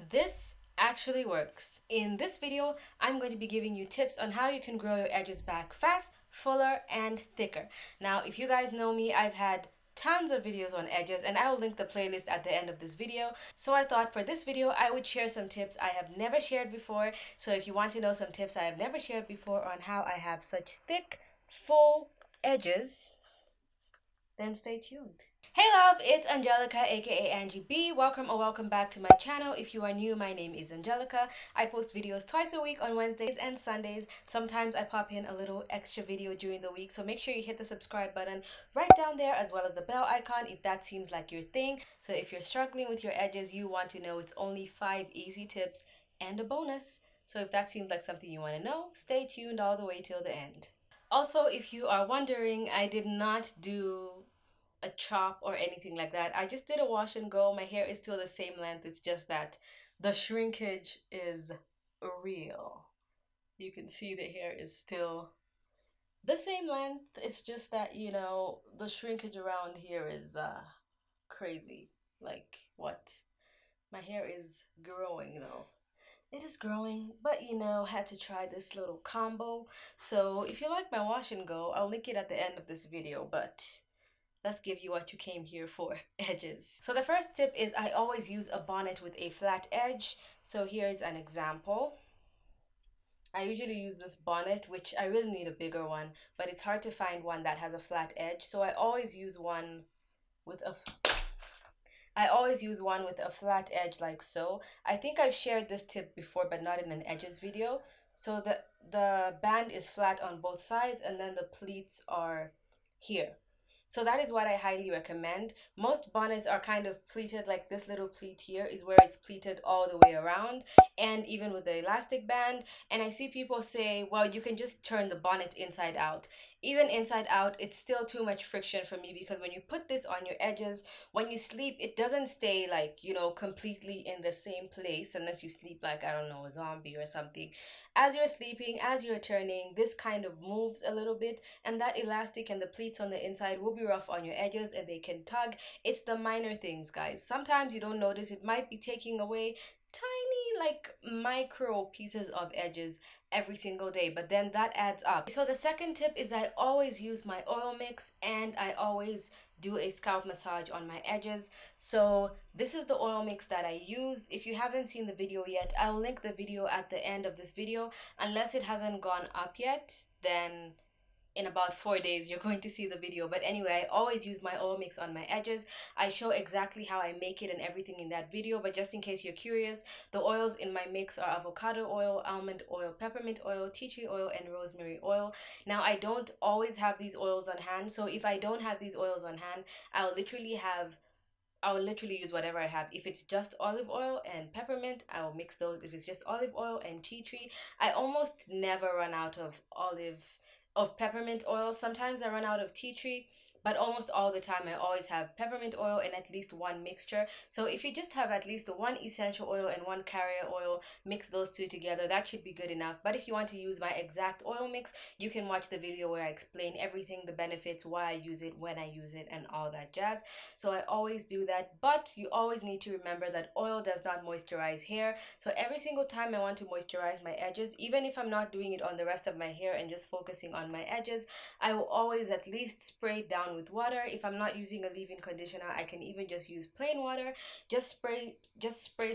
this actually works. In this video, I'm going to be giving you tips on how you can grow your edges back fast, fuller, and thicker. Now, if you guys know me, I've had tons of videos on edges and I will link the playlist at the end of this video. So I thought for this video I would share some tips I have never shared before. So if you want to know some tips I have never shared before on how I have such thick, full edges, then stay tuned. Hey love, it's Angelica aka Angie B. Welcome or welcome back to my channel. If you are new, my name is Angelica. I post videos twice a week on Wednesdays and Sundays. Sometimes I pop in a little extra video during the week, so make sure you hit the subscribe button right down there as well as the bell icon if that seems like your thing. So if you're struggling with your edges, you want to know, it's only 5 easy tips and a bonus. So if that seems like something you want to know, stay tuned all the way till the end. Also, if you are wondering, I did not do a chop or anything like that. I just did a wash and go. My hair is still the same length. It's just that the shrinkage is real. You can see the hair is still the same length. It's just that, the shrinkage around here is crazy. Like what? My hair is growing though. It is growing, but had to try this little combo. So if you like my wash and go, I'll link it at the end of this video, but let's give you what you came here for, edges. So the first tip is I always use a bonnet with a flat edge. So here is an example. I usually use this bonnet, which I really need a bigger one, but it's hard to find one that has a flat edge. So I always use one with a flat edge like so. I think I've shared this tip before, but not in an edges video. So the band is flat on both sides and then the pleats are here. So that is what I highly recommend. Most bonnets are kind of pleated, like this little pleat here is where it's pleated all the way around, and even with the elastic band. And I see people say, well, you can just turn the bonnet inside out. Even inside out, it's still too much friction for me, because when you put this on your edges, when you sleep, it doesn't stay like, completely in the same place unless you sleep like, I don't know, a zombie or something. As you're sleeping, as you're turning, this kind of moves a little bit, and that elastic and the pleats on the inside will be rough on your edges and they can tug. It's the minor things, guys. Sometimes you don't notice, it might be taking away tiny, like micro pieces of edges every single day, but then that adds up. So the second tip is I always use my oil mix and I always do a scalp massage on my edges. So this is the oil mix that I use. If you haven't seen the video yet, I'll link the video at the end of this video. Unless it hasn't gone up yet, then in about 4 days you're going to see the video. But anyway, I always use my oil mix on my edges. I show exactly how I make it and everything in that video, but just in case you're curious, the oils in my mix are avocado oil, almond oil, peppermint oil, tea tree oil, and rosemary oil. Now I don't always have these oils on hand, so if I don't have these oils on hand, I will literally use whatever I have. If it's just olive oil and peppermint, I will mix those. If it's just olive oil and tea tree, I almost never run out of peppermint oil. Sometimes I run out of tea tree, but almost all the time I always have peppermint oil and at least one mixture. So if you just have at least one essential oil and one carrier oil, mix those two together, that should be good enough. But if you want to use my exact oil mix, you can watch the video where I explain everything, the benefits, why I use it, when I use it, and all that jazz. So I always do that, but you always need to remember that oil does not moisturize hair. So every single time I want to moisturize my edges, even if I'm not doing it on the rest of my hair and just focusing on my edges, I will always at least spray it down with water. If I'm not using a leave-in conditioner, I can even just use plain water. Just spray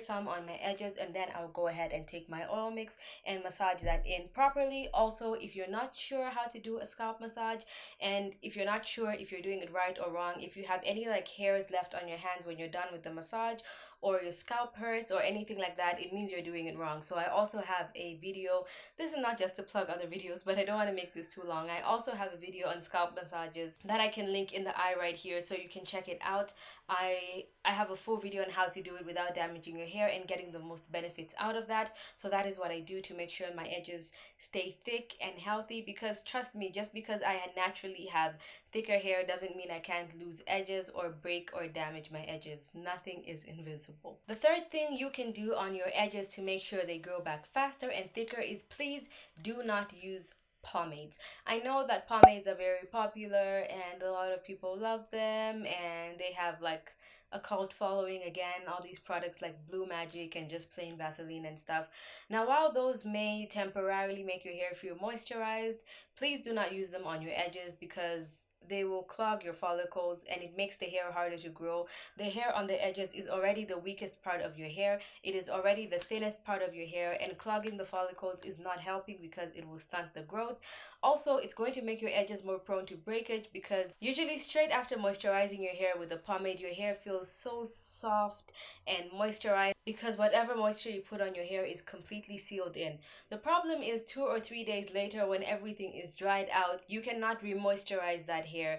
some on my edges, and then I'll go ahead and take my oil mix and massage that in properly. Also, if you're not sure how to do a scalp massage, and if you're not sure if you're doing it right or wrong, if you have any like hairs left on your hands when you're done with the massage, or your scalp hurts or anything like that, it means you're doing it wrong. So I also have a video. This is not just to plug other videos, but I don't want to make this too long. I also have a video on scalp massages that I can link in the eye right here, so you can check it out. I have a full video on how to do it without damaging your hair and getting the most benefits out of that. So that is what I do to make sure my edges stay thick and healthy, because trust me, just because I naturally have thicker hair doesn't mean I can't lose edges or break or damage my edges. Nothing is invincible. The third thing you can do on your edges to make sure they grow back faster and thicker is please do not use pomades. I know that pomades are very popular and a lot of people love them, and they have like a cult following again, all these products like Blue Magic and just plain Vaseline and stuff. Now, while those may temporarily make your hair feel moisturized, please do not use them on your edges because they will clog your follicles and it makes the hair harder to grow. The hair on the edges is already the weakest part of your hair. It is already the thinnest part of your hair, and clogging the follicles is not helping because it will stunt the growth. Also, it's going to make your edges more prone to breakage because usually straight after moisturizing your hair with a pomade, your hair feels so soft and moisturized because whatever moisture you put on your hair is completely sealed in. The problem is 2 or 3 days later, when everything is dried out, you cannot re-moisturize that hair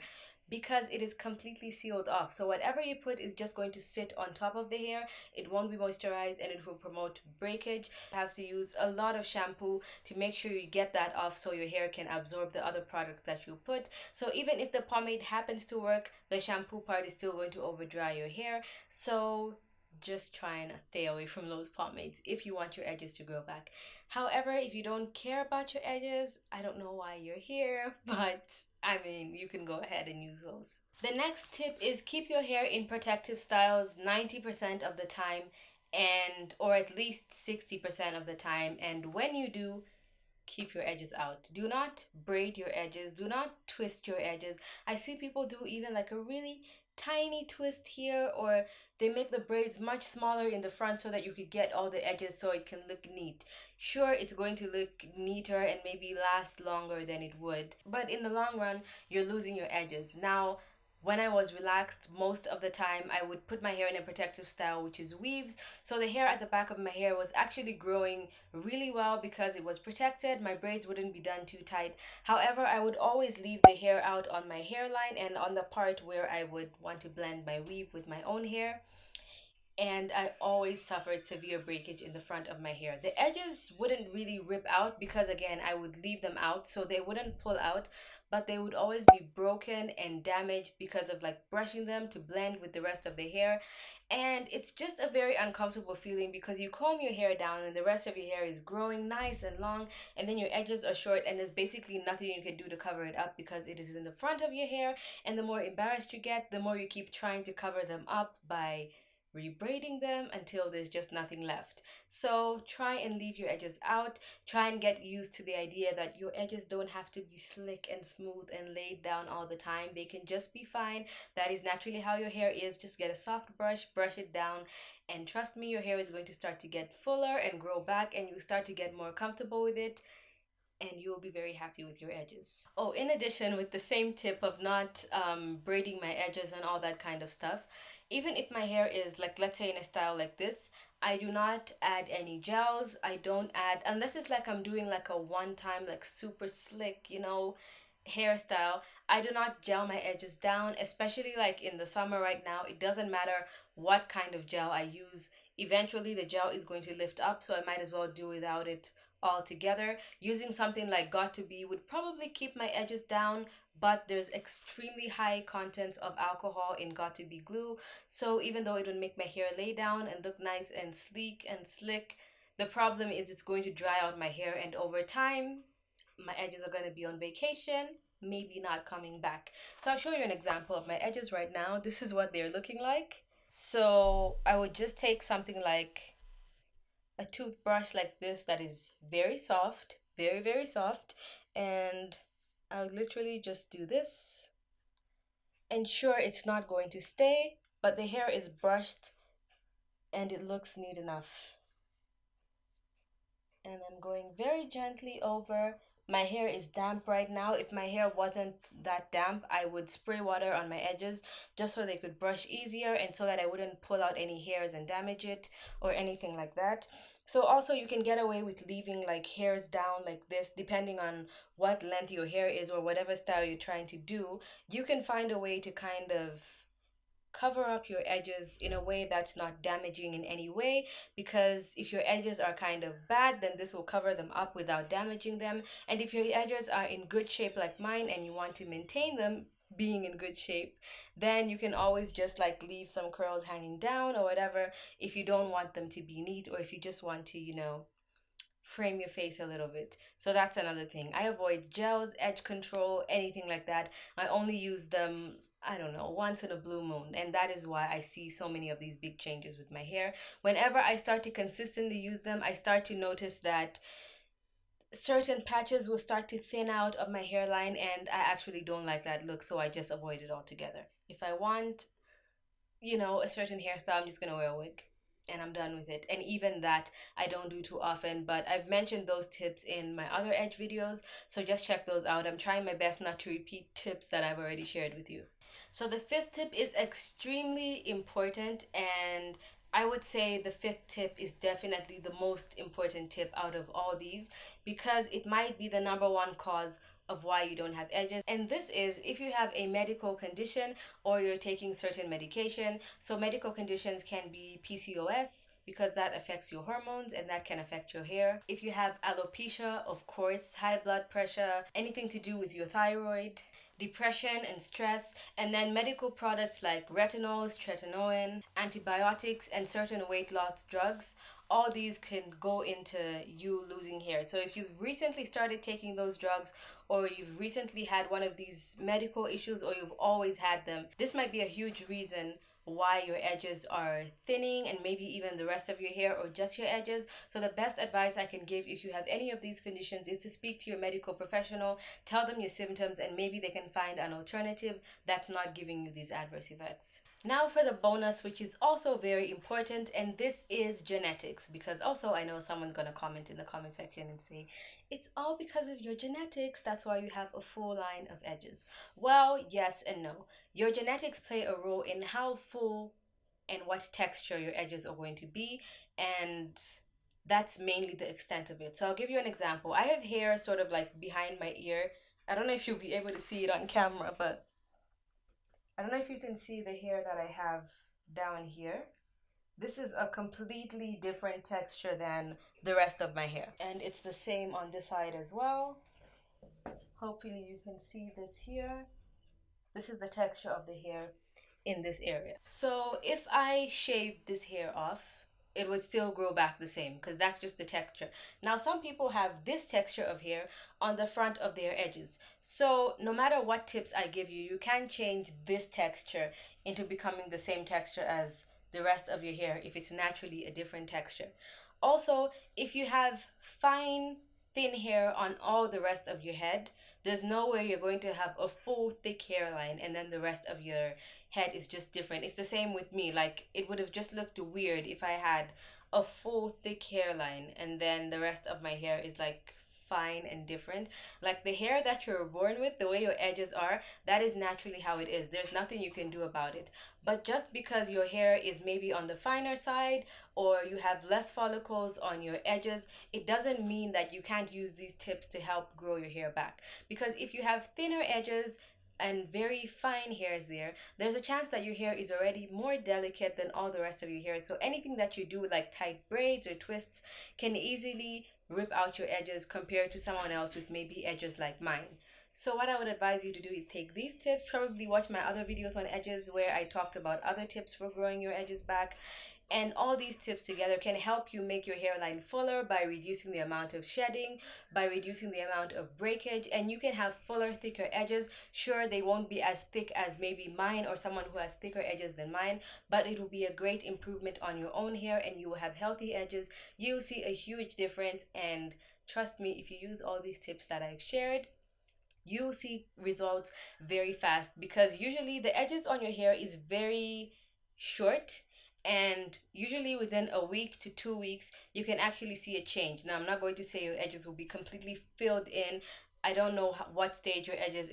because it is completely sealed off. So whatever you put is just going to sit on top of the hair. It won't be moisturized and it will promote breakage. You have to use a lot of shampoo to make sure you get that off so your hair can absorb the other products that you put. So even if the pomade happens to work, the shampoo part is still going to over dry your hair. So just try and stay away from those pomades if you want your edges to grow back. However, if you don't care about your edges, I don't know why you're here, but I mean, you can go ahead and use those. The next tip is keep your hair in protective styles 90% of the time, and or at least 60% of the time, and when you do, keep your edges out. Do not braid your edges. Do not twist your edges. I see people do even like a really tiny twist here, or they make the braids much smaller in the front so that you could get all the edges so it can look neat. Sure, it's going to look neater and maybe last longer than it would, but in the long run, you're losing your edges. Now, when I was relaxed, most of the time I would put my hair in a protective style, which is weaves. So the hair at the back of my hair was actually growing really well because it was protected. My braids wouldn't be done too tight. However, I would always leave the hair out on my hairline and on the part where I would want to blend my weave with my own hair, and I always suffered severe breakage in the front of my hair. The edges wouldn't really rip out because, again, I would leave them out so they wouldn't pull out, but they would always be broken and damaged because of like brushing them to blend with the rest of the hair. And it's just a very uncomfortable feeling because you comb your hair down and the rest of your hair is growing nice and long, and then your edges are short, and there's basically nothing you can do to cover it up because it is in the front of your hair. And the more embarrassed you get, the more you keep trying to cover them up by rebraiding them until there's just nothing left. So try and leave your edges out. Try and get used to the idea that your edges don't have to be slick and smooth and laid down all the time. They can just be fine. That is naturally how your hair is. Just get a soft brush, brush it down, and trust me, your hair is going to start to get fuller and grow back, and you start to get more comfortable with it, and you will be very happy with your edges. Oh, in addition, with the same tip of not braiding my edges and all that kind of stuff, even if my hair is like, let's say in a style like this, I do not add any gels. I don't add, unless it's like I'm doing like a one time, like super slick, hairstyle. I do not gel my edges down, especially like in the summer right now. It doesn't matter what kind of gel I use. Eventually, the gel is going to lift up, so I might as well do without it altogether. Using something like Got to Be would probably keep my edges down, but there's extremely high contents of alcohol in Got to Be glue. So even though it would make my hair lay down and look nice and sleek and slick, the problem is it's going to dry out my hair, and over time, my edges are going to be on vacation, maybe not coming back. So I'll show you an example of my edges right now. This is what they're looking like. So I would just take something like a toothbrush like this that is very soft, very, very soft, and I would literally just do this. And sure, it's not going to stay, but the hair is brushed and it looks neat enough. And I'm going very gently over. My hair is damp right now. If my hair wasn't that damp, I would spray water on my edges just so they could brush easier and so that I wouldn't pull out any hairs and damage it or anything like that. So also you can get away with leaving like hairs down like this depending on what length your hair is or whatever style you're trying to do. You can find a way to kind of cover up your edges in a way that's not damaging in any way, because if your edges are kind of bad, then this will cover them up without damaging them. And if your edges are in good shape like mine and you want to maintain them being in good shape, then you can always just like leave some curls hanging down or whatever if you don't want them to be neat, or if you just want to, frame your face a little bit. So that's another thing. I avoid gels, edge control, anything like that. I only use them I don't know, once in a blue moon. And that is why I see so many of these big changes with my hair. Whenever I start to consistently use them, I start to notice that certain patches will start to thin out of my hairline, and I actually don't like that look, so I just avoid it altogether. If I want, a certain hairstyle, I'm just gonna wear a wig and I'm done with it. And even that I don't do too often, but I've mentioned those tips in my other edge videos, so just check those out. I'm trying my best not to repeat tips that I've already shared with you. So the fifth tip is extremely important, and I would say the fifth tip is definitely the most important tip out of all these, because it might be the number one cause of why you don't have edges. And this is if you have a medical condition or you're taking certain medication. So medical conditions can be PCOS, because that affects your hormones and that can affect your hair. If you have alopecia, of course, high blood pressure, anything to do with your thyroid, depression and stress, and then medical products like retinols, tretinoin, antibiotics, and certain weight loss drugs. All these can go into you losing hair. So if you've recently started taking those drugs, or you've recently had one of these medical issues, or you've always had them, this might be a huge reason why your edges are thinning, and maybe even the rest of your hair or just your edges. So the best advice I can give if you have any of these conditions is to speak to your medical professional, tell them your symptoms, and maybe they can find an alternative that's not giving you these adverse effects. Now for the bonus, which is also very important, and this is genetics, because also I know someone's going to comment in the comment section and say, it's all because of your genetics, that's why you have a full line of edges. Well, yes and no. Your genetics play a role in how full and what texture your edges are going to be, and that's mainly the extent of it. So I'll give you an example. I have hair sort of like behind my ear. I don't know if you'll be able to see it on camera, but I don't know if you can see the hair that I have down here. This is a completely different texture than the rest of my hair. And it's the same on this side as well. Hopefully you can see this here. This is the texture of the hair in this area. So if I shave this hair off, it would still grow back the same, because that's just the texture. Now some people have this texture of hair on the front of their edges. So no matter what tips I give you, you can change this texture into becoming the same texture as the rest of your hair if it's naturally a different texture. Also, if you have fine thin hair on all the rest of your head, there's no way you're going to have a full thick hairline and then the rest of your head is just different. It's the same with me. Like, it would have just looked weird if I had a full thick hairline and then the rest of my hair is like fine and different. Like, the hair that you're born with, the way your edges are, that is naturally how it is. There's nothing you can do about it. But just because your hair is maybe on the finer side, or you have less follicles on your edges, it doesn't mean that you can't use these tips to help grow your hair back. Because if you have thinner edges and very fine hairs there's a chance that your hair is already more delicate than all the rest of your hair. So anything that you do, like tight braids or twists, can easily rip out your edges compared to someone else with maybe edges like mine. So what I would advise you to do is take these tips, probably watch my other videos on edges where I talked about other tips for growing your edges back, and all these tips together can help you make your hairline fuller by reducing the amount of shedding, by reducing the amount of breakage, and you can have fuller, thicker edges. Sure, they won't be as thick as maybe mine or someone who has thicker edges than mine, but it will be a great improvement on your own hair and you will have healthy edges. You'll see a huge difference, and trust me, if you use all these tips that I've shared, you'll see results very fast, because usually the edges on your hair is very short, and usually within a week to 2 weeks you can actually see a change. Now, I'm not going to say your edges will be completely filled in. I don't know what stage your edges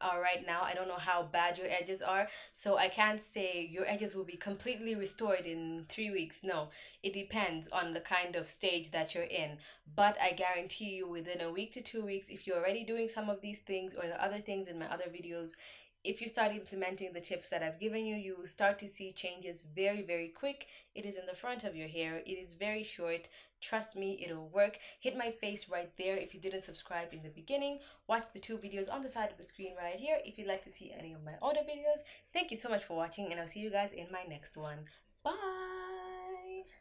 are right now. I don't know how bad your edges are, so I can't say your edges will be completely restored in 3 weeks. No, it depends on the kind of stage that you're in. But I guarantee you, within a week to 2 weeks, if you're already doing some of these things or the other things in my other videos, if you start implementing the tips that I've given you, you will start to see changes very, very quick. It is in the front of your hair. It is very short. Trust me, it'll work. Hit my face right there if you didn't subscribe in the beginning. Watch the 2 videos on the side of the screen right here if you'd like to see any of my older videos. Thank you so much for watching, and I'll see you guys in my next one. Bye!